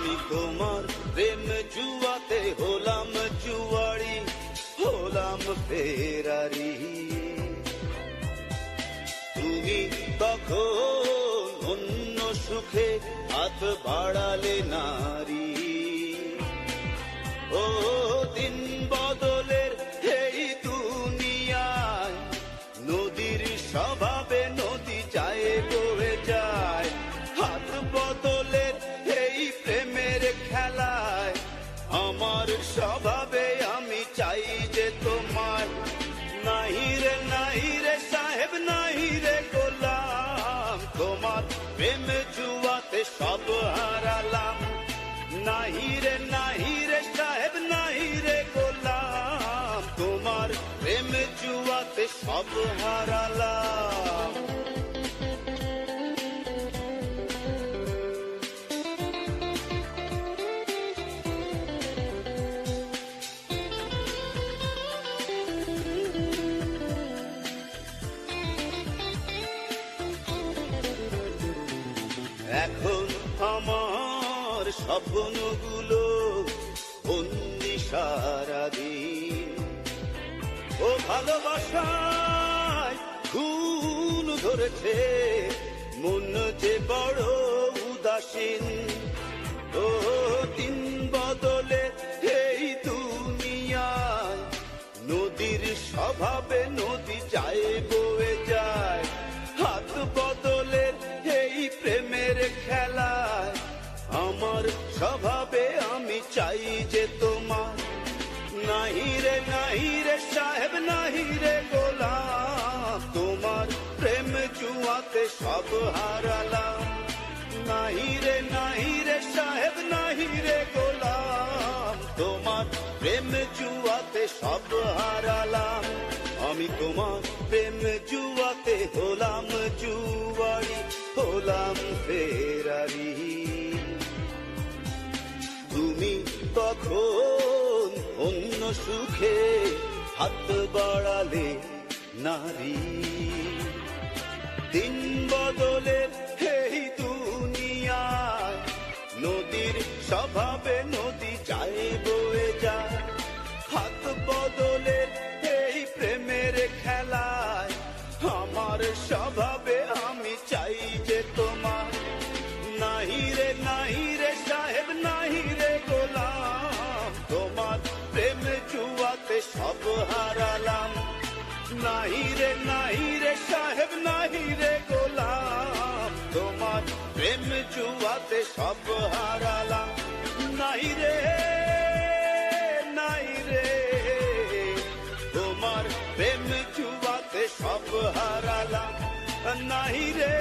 আমি তোমার প্রেম জুয়াতে হলাম জুয়ারি, হলাম ফেরারি। তুমি তখন অন্য সুখে হাত বাড়ালে নারী। ও দিন বদলের এই দুনিয়ায় নদীর স্বভাবে নদী যায় বয়ে যায়। হাত বদলের এই প্রেমের খেলায় আমার স্বভাবে আমি চাই যে তোমার। নাহি রে সাহেব নাহি রে গোলাম, তোমার প্রেম জুয়াতে সব হারালাম। নাহি রে সাহেব নাহি রে গোলাম, তোমার প্রেম জুয়াতে সব হারালাম। এখন আমার স্বপ্নগুলো বন্দি সারাদিন। ও ভালোবাসায় খুন ধরেছে মন যে বড় উদাসীন। ও দিন বদলে এই দুনিয়ায় নদীর স্বভাবে নদী যায় বয়ে যায়। হাত বদলে এই প্রেমের খেলায় আমার স্বভাবে আমি চাই যে তোমার। নাহি রে সাহেব নাহি রে গোলাম, তোমার প্রেম জুয়াতে সব হারালাম। নাহি রে সাহেব নাহি রে গোলাম, তোমার প্রেম জুয়াতে সব হারালাম। আমি তোমার প্রেম জুয়াতে হলাম জুয়ারি, হলাম ফেরারি। তুমি তখন অন্য সুখে হাত বাড়ালে নারী। দিন বদলের এই দুনিয়ায় নদীর স্বভাবে নদী যায় বয়ে যায়। হাত বদলের এই প্রেমের খেলায় আমার স্বভাবে আমি চাই যে তোমার। নাহি রে সাহেব নাহি রে গোলাম, তোমার প্রেম জুয়াতে সব হারালাম। নাহি রে সাহেব নাহি রে গোলাম, তোমার প্রেম জুয়াতে সব হারালাম। নাহি রে তোমার প্রেম জুয়াতে সব হারালাম। নাহি রে